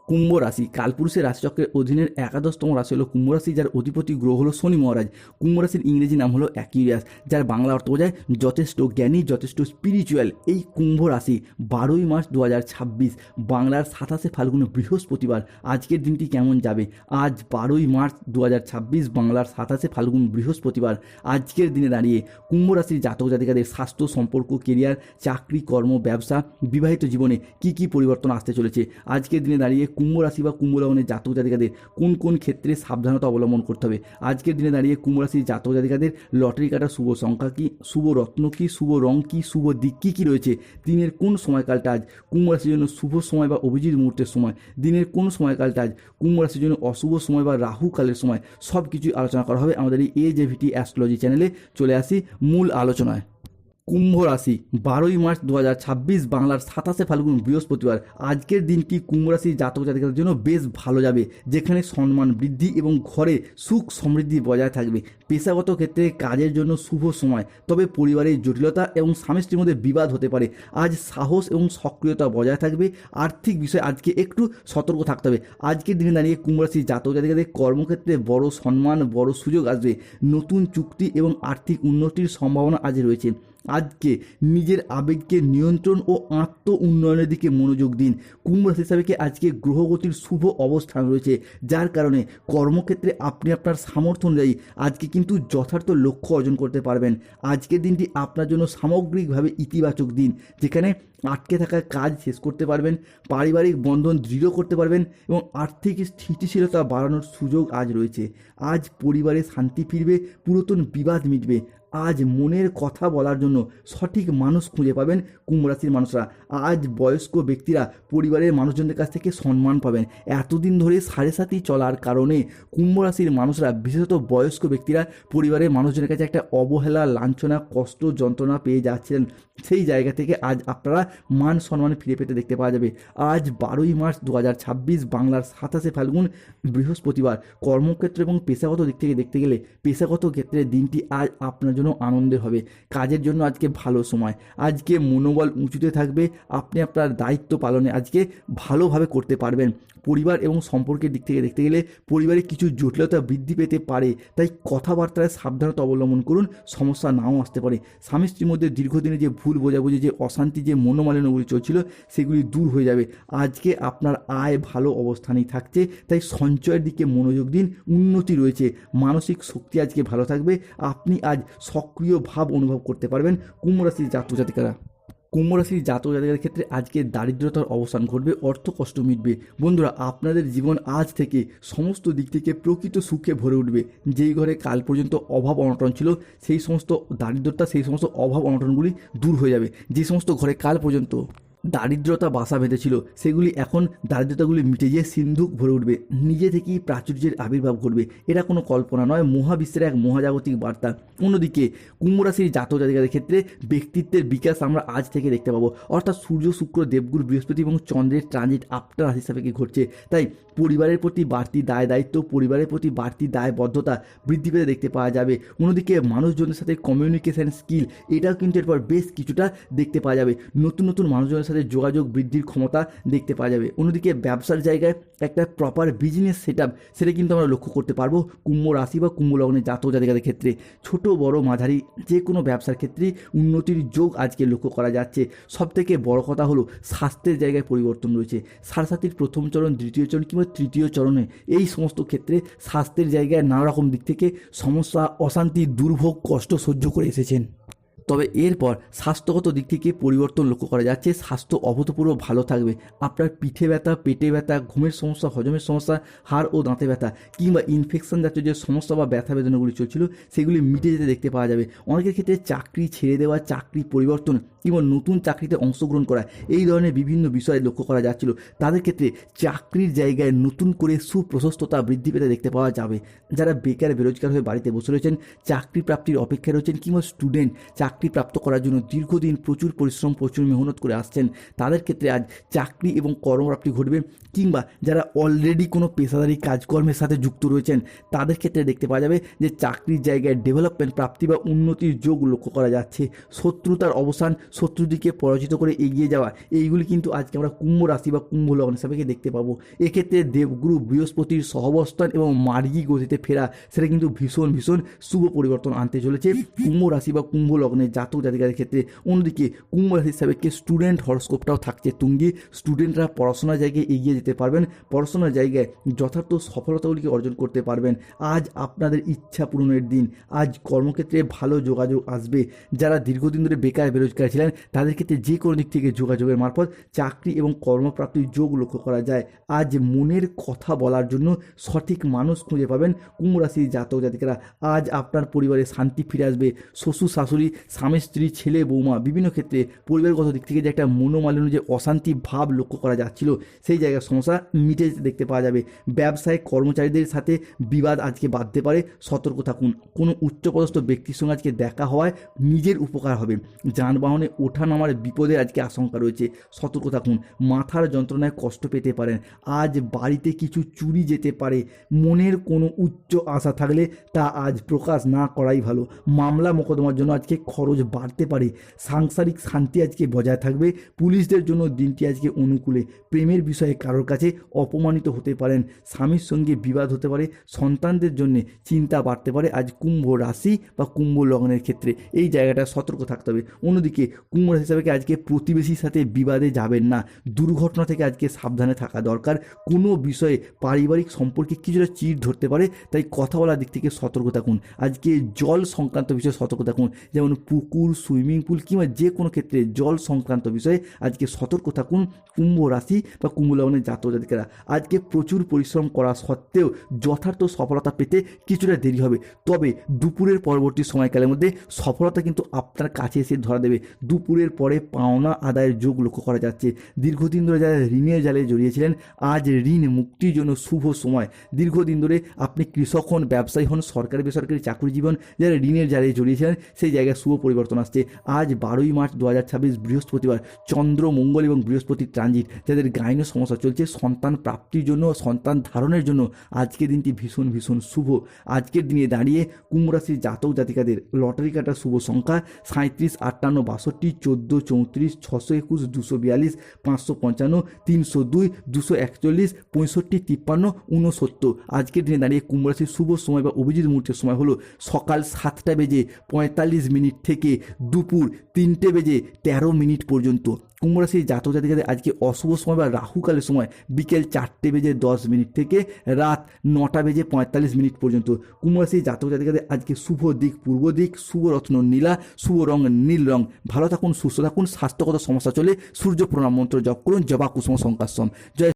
কুম্ভ রাশি কালপুরুষের রাশিচক্রের অধীনের একাদশতম রাশি হলো কুম্ভ রাশি, যার অধিপতি গ্রহ হলো শনি মহারাজ। কুম্ভ রাশির ইংরেজি নাম হলো অ্যাকিউরিয়াস, যার বাংলা অর্থ বোঝায় যথেষ্ট জ্ঞানী, যথেষ্ট স্পিরিচুয়াল। এই কুম্ভ রাশি 12ই মার্চ 2026 বাংলার 27শে ফাল্গুন বৃহস্পতিবার। আজকের দিনটি কেমন যাবে? আজ 12ই মার্চ 2026 বাংলার 27শে ফাল্গুন বৃহস্পতিবার। আজকের দিনে দাঁড়িয়ে কুম্ভ রাশির জাতক জাতিকাদের স্বাস্থ্য, সম্পর্ক, কেরিয়ার, চাকরি, কর্ম, ব্যবসা, বিবাহিত জীবনে কি কি পরিবর্তন আসতে চলেছে? আজকের দিনে দাঁড়িয়ে কুম্ভ রাশি বা কুম্ভ লগ্নের জাতক জাতিকাদের কোন কোন ক্ষেত্রে সাবধানতা অবলম্বন করতে হবে? আজকের দিনে দাঁড়িয়ে কুম্ভ রাশির জাতক জাতিকাদের লটারি কাটার শুভ সংখ্যা কি, শুভ রত্ন কি, শুভ রং কি, শুভ দিক কী কী রয়েছে? দিনের কোন সময়কালটা আজ কুম্ভ রাশির জন্য শুভ সময় বা অভিজিৎ মুহূর্তের সময়? দিনের কোন সময়কালটা আজ কুম্ভ রাশির জন্য অশুভ সময় বা রাহু কালের সময়? সব কিছুই আলোচনা করা হবে আমাদের এই AJVT অ্যাস্ট্রোলজি চ্যানেলে। চলে আসি মূল আলোচনায়। কুম্ভ রাশি 12ই মার্চ 2026 বাংলার 27শে ফাল্গুন বৃহস্পতিবার। আজকের দিনটি কুম্ভ রাশির জাতক জাতিকাদের জন্য বেশ ভালো যাবে, যেখানে সম্মান বৃদ্ধি এবং ঘরে সুখ সমৃদ্ধি বজায় থাকবে। পেশাগত ক্ষেত্রে কাজের জন্য শুভ সময়, তবে পরিবারের জটিলতা এবং স্বামী স্ত্রীর মধ্যে বিবাদ হতে পারে। আজ সাহস এবং সক্রিয়তা বজায় থাকবে। আর্থিক বিষয়ে আজকে একটু সতর্ক থাকতে হবে। আজকের দিনে দাঁড়িয়ে কুম্ভ রাশির জাতক জাতিকাদের কর্মক্ষেত্রে বড় সম্মান, বড় সুযোগ আসবে। নতুন চুক্তি এবং আর্থিক উন্নতির সম্ভাবনা আজ রয়েছে। আজকে নিজের আবেগকে নিয়ন্ত্রণ ও আত্ম উন্নয়নের দিকে মনোযোগ দিন। কুম্ভ রাশি হিসাবে আজকে গ্রহগতির শুভ অবস্থান রয়েছে, যার কারণে কর্মক্ষেত্রে আপনি আপনার সামর্থ্য অনুযায়ী আজকে কিন্তু যথার্থ লক্ষ্য অর্জন করতে পারবেন। আজকের দিনটি আপনার জন্য সামগ্রিকভাবে ইতিবাচক দিন, যেখানে আটকে থাকা কাজ শেষ করতে পারবেন, পারিবারিক বন্ধন দৃঢ় করতে পারবেন এবং আর্থিক স্থিতিশীলতা বাড়ানোর সুযোগ আজ রয়েছে। আজ পরিবারে শান্তি ফিরবে, পুরাতন বিবাদ মিটবে। আজ মনের কথা বলার জন্য সঠিক মানুষ খুঁজে পাবেন কুম্ভ রাশির মানুষরা। আজ বয়স্ক ব্যক্তিরা পরিবারের মানুষজনদের কাছ থেকে সম্মান পাবেন। এতদিন ধরে সাড়ে সাথী চলার কারণে কুম্ভ রাশির মানুষরা, বিশেষত বয়স্ক ব্যক্তিরা, পরিবারের মানুষজনের কাছে একটা অবহেলা, লাঞ্ছনা, কষ্ট, যন্ত্রণা পেয়ে যাচ্ছিলেন। সেই জায়গা থেকে আজ আপনারা মান সম্মান ফিরে পেতে দেখতে পাওয়া যাবে। আজ 12ই মার্চ 2026 বাংলার 27শে ফাল্গুন বৃহস্পতিবার। কর্মক্ষেত্র এবং পেশাগত দিক থেকে দেখতে গেলে পেশাগত ক্ষেত্রে দিনটি আজ আপনার জন্য আনন্দের হবে। কাজের জন্য আজকে ভালো সময়। আজকে মনোবল উঁচুতে থাকবে। আপনি আপনার দায়িত্ব পালনে আজকে ভালোভাবে করতে পারবেন। পরিবার এবং সম্পর্কের দিক থেকে দেখতে গেলে পরিবারে কিছু জটিলতা বৃদ্ধি পেতে পারে, তাই কথাবার্তায় সাবধানতা অবলম্বন করুন। সমস্যা নাও আসতে পারে। স্বামী স্ত্রীর মধ্যে দীর্ঘদিনে যে ভুল বোঝাবুঝি, যে অশান্তি, যে মনোমালিন্যগুলি চলছিল, সেগুলি দূর হয়ে যাবে। আজকে আপনার আয় ভালো অবস্থানেই থাকছে, তাই সঞ্চয়ের দিকে মনোযোগ দিন। উন্নতি রয়েছে। মানসিক শক্তি আজকে ভালো থাকবে। আপনি আজ সক্রিয় ভাব অনুভব করতে পারবেন কুম্ভ রাশির জাতক জাতিকারা। কুম্ভ রাশির জাতক জাতিকাদের ক্ষেত্রে আজকে দারিদ্রতার অবসান ঘটবে, অর্থ কষ্ট মিটবে। বন্ধুরা, আপনাদের জীবন আজ থেকে সমস্ত দিক থেকে প্রকৃত সুখে ভরে উঠবে। যেই ঘরে কাল পর্যন্ত অভাব অনটন ছিল, সেই সমস্ত দারিদ্রতা, সেই সমস্ত অভাব অনটনগুলি দূর হয়ে যাবে। যে সমস্ত ঘরে কাল পর্যন্ত দারিদ্রতা বাসা বেঁধেছিল, সেগুলি এখন দারিদ্রতাগুলি মিটে গিয়ে সিন্ধুক ভরে উঠবে। নিজে থেকেই প্রাচুর্যের আবির্ভাব ঘটবে। এটা কোনো কল্পনা নয়, মহাবিশ্বের এক মহাজাগতিক বার্তা। অন্যদিকে কুম্ভ রাশির জাতক জাতিকাদের ক্ষেত্রে ব্যক্তিত্বের বিকাশ আমরা আজ থেকে দেখতে পাবো। অর্থাৎ সূর্য, শুক্র, দেবগুরু, বৃহস্পতি এবং চন্দ্রের ট্রানজিট আপনার রাশি হিসাবে ঘটছে। তাই পরিবারের প্রতি বাড়তি দায় দায়িত্ব, পরিবারের প্রতি বাড়তি দায়বদ্ধতা বৃদ্ধি পেতে দেখতে পাওয়া যাবে। অন্যদিকে মানুষজনের সাথে কমিউনিকেশন স্কিল, এটাও কিন্তু এরপর বেশ কিছুটা দেখতে পাওয়া যাবে। নতুন নতুন মানুষজনের সাথে যোগাযোগ বৃদ্ধির ক্ষমতা দেখতে পাওয়া যাবে। অন্যদিকে ব্যবসার জায়গায় একটা প্রপার বিজনেস সেটআপ, সেটা কিন্তু আমরা লক্ষ্য করতে পারবো কুম্ভ রাশি বা কুম্ভ লগ্নের জাতক জাতিকাদের ক্ষেত্রে। ছোট বড় মাঝারি যে কোনো ব্যবসার ক্ষেত্রে উন্নতির যোগ আজকে লক্ষ্য করা যাচ্ছে। সবথেকে বড় কথা হলো স্বাস্থ্যের জায়গায় পরিবর্তন রয়েছে। সাড়ে প্রথম চরণ, দ্বিতীয় চরণ কিংবা তৃতীয় চরণে এই সমস্ত ক্ষেত্রে স্বাস্থ্যের জায়গায় নানা রকম দিক থেকে সমস্যা, অশান্তি, দুর্ভোগ, কষ্ট সহ্য করে এসেছেন। তবে এরপর স্বাস্থ্যগত দিক থেকে পরিবর্তন লক্ষ্য করা যাচ্ছে। স্বাস্থ্য অভূতপূর্ব ভালো থাকবে। আপনার পিঠে ব্যথা, পেটে ব্যথা, ঘুমের সমস্যা, হজমের সমস্যা, হাড় ও দাঁতে ব্যথা কিংবা ইনফেকশন জাতীয় যে সমস্যা বা ব্যথা বেদনাগুলি চলছিল, সেগুলি মিটে যেতে দেখতে পাওয়া যাবে। অনেকের ক্ষেত্রে চাকরি ছেড়ে দেওয়া, চাকরি পরিবর্তন কিংবা নতুন চাকরিতে অংশগ্রহণ করা, এই ধরনের বিভিন্ন বিষয়ে লক্ষ্য করা যাচ্ছিল। তাদের ক্ষেত্রে চাকরির জায়গায় নতুন করে সুপ্রশস্ততা বৃদ্ধি পেতে দেখতে পাওয়া যাবে। যারা বেকার বেরোজগার হয়ে বাড়িতে বসে রয়েছেন, চাকরি প্রাপ্তির অপেক্ষায় রয়েছেন কিংবা স্টুডেন্ট চাকরি প্রাপ্ত করার জন্য দীর্ঘদিন প্রচুর পরিশ্রম, প্রচুর মেহনত করে আসছেন, তাদের ক্ষেত্রে আজ চাকরি এবং কর্মপ্রাপ্তি ঘটবে। কিংবা যারা অলরেডি কোনো পেশাদারি কাজকর্মের সাথে যুক্ত রয়েছেন, তাদের ক্ষেত্রে দেখতে পাওয়া যাবে যে চাকরির জায়গায় ডেভেলপমেন্ট, প্রাপ্তি বা উন্নতির যোগ লক্ষ্য করা যাচ্ছে। শত্রুতার অবসান, শত্রুদিকে পরাজিত করে এগিয়ে যাওয়া, এইগুলি কিন্তু আজকে আমরা কুম্ভ রাশি বা কুম্ভ লগ্ন হিসাবে দেখতে পাবো। এক্ষেত্রে দেবগুরু বৃহস্পতির সহাবস্থান এবং মার্গী গতিতে ফেরা, সেটা কিন্তু ভীষণ ভীষণ শুভ পরিবর্তন আনতে চলেছে কুম্ভ রাশি বা কুম্ভ লগ্নের জাতক জাতিকাদের ক্ষেত্রে। অন্যদিকে কুম্ভ রাশি হিসাবে স্টুডেন্ট হরস্কোপটাও থাকছে তুঙ্গে। স্টুডেন্টরা পড়াশোনার জায়গায় এগিয়ে যেতে পারবেন, পড়াশোনার জায়গায় যথার্থ সফলতাগুলিকে অর্জন করতে পারবেন। আজ আপনাদের ইচ্ছা পূরণের দিন, আজ কর্মক্ষেত্রে ভালো যোগাযোগ আসবে। যারা দীর্ঘদিন ধরে বেকার বেরোজগার ছিলেন তাদের ক্ষেত্রে যে কোনো দিক থেকে যোগাযোগের মারফত চাকরি এবং কর্মপ্রাপ্তির যোগ লক্ষ্য করা যায়। আজ মনের কথা বলার জন্য সঠিক মানুষ খুঁজে পাবেন কুম্ভ রাশির জাতক জাতিকারা। আজ আপনার পরিবারে শান্তি ফিরে আসবে। শ্বশুর শাশুড়ি, স্বামী স্ত্রী, ছেলে বৌমা, বিভিন্ন ক্ষেত্রে পরিবারগত দিক থেকে যে একটা মনোমালিন্য, যে অশান্তি ভাব লক্ষ্য করা যাচ্ছিল, সেই জায়গার সমস্যা মিটে যেতে দেখতে পাওয়া যাবে। ব্যবসায় কর্মচারীদের সাথে বিবাদ আজকে বাঁধতে পারে, সতর্ক থাকুন। কোনো উচ্চপদস্থ ব্যক্তির সঙ্গে আজকে দেখা হওয়ায় নিজের উপকার হবে। যানবাহনে ওঠা নামার বিপদের আজকে আশঙ্কা রয়েছে, সতর্ক থাকুন। মাথার যন্ত্রণায় কষ্ট পেতে পারেন। আজ বাড়িতে কিছু চুরি যেতে পারে। মনের কোনো উচ্চ আশা থাকলে তা আজ প্রকাশ না করাই ভালো। মামলা মোকদ্দমার জন্য আজকে খরচ বাড়তে পারে। সাংসারিক শান্তি আজকে বজায় থাকবে। পুলিশদের জন্য দিনটি আজকে অনুকূলে। প্রেমের বিষয়ে কারোর কাছে অপমানিত হতে পারেন। স্বামীর সঙ্গে বিবাদ হতে পারে। সন্তানদের জন্য চিন্তা বাড়তে পারে আজ কুম্ভ রাশি বা কুম্ভ লগ্নের ক্ষেত্রে। এই জায়গাটা সতর্ক থাকতে হবে। অন্যদিকে কুম্ভ রাশি হিসাবে আজকে প্রতিবেশীর সাথে বিবাদে যাবেন না। দুর্ঘটনা থেকে আজকে সাবধানে থাকা দরকার। কোনো বিষয়ে পারিবারিক সম্পর্কে কিছুটা চিড় ধরতে পারে, তাই কথা বলার দিক থেকে সতর্ক থাকুন। আজকে জল সংক্রান্ত বিষয়ে সতর্ক থাকুন, যেমন পুকুর, সুইমিং পুল কিংবা যে কোনো ক্ষেত্রে জল সংক্রান্ত বিষয়ে আজকে সতর্ক থাকুন কুম্ভ রাশি বা কুম্ভ লগ্নের জাতক জাতিকারা। আজকে প্রচুর পরিশ্রম করা সত্ত্বেও যথার্থ সফলতা পেতে কিছুটা দেরি হবে, তবে দুপুরের পরবর্তী সময়কালের মধ্যে সফলতা কিন্তু আপনার কাছে এসে ধরা দেবে। দুপুরের পরে পাওনা আদায়ের যোগ লক্ষ্য করা যাচ্ছে। দীর্ঘদিন ধরে যারা ঋণের জালে জড়িয়েছিলেন, আজ ঋণ মুক্তির জন্য শুভ সময়। দীর্ঘদিন ধরে আপনি কৃষক হন, ব্যবসায়ী হন, সরকারি বেসরকারি চাকরিজীবন, যারা ঋণের জালে জড়িয়েছিলেন, সেই জায়গায় শুভ পরিবর্তন আসছে। আজ 12ই মার্চ 2026 বৃহস্পতিবার, চন্দ্র, মঙ্গল এবং বৃহস্পতির ট্রানজিট। যাদের গাইনো সমস্যা চলছে, সন্তান প্রাপ্তির জন্য, সন্তান ধারণের জন্য আজকের দিনটি ভীষণ ভীষণ শুভ। আজকের দিনে দাঁড়িয়ে কুম্ভ রাশির জাতক জাতিকাদের লটারি কাটার শুভ সংখ্যা 37, 58, 62, 14, 34, 621, 242, 555, 302, 241, 65, 53, 69। আজকের দিনে দাঁড়িয়ে কুম্ভ রাশির শুভ সময় বা অভিজিৎ মুহূর্তের সময় হলো সকাল 7:45 থেকে দুপুর 3:13 পর্যন্ত। কুম্ভ রাশির জাতক জাতিকাদের আজকে অশুভ সময় বা রাহুকালের সময় বিকেল 4:10 থেকে রাত 9:45 পর্যন্ত। কুম্ভ রাশির জাতক জাতিকাদের আজকে শুভ দিক পূর্ব দিক, শুভ রত্ন নীলা, শুভ রং নীল রং। ভালো থাকুন, সুস্থ থাকুন। স্বাস্থ্যগত সমস্যা চলে সূর্য প্রণাম মন্ত্র জপ করুন, জবা কুসুম সংকাশম। জয়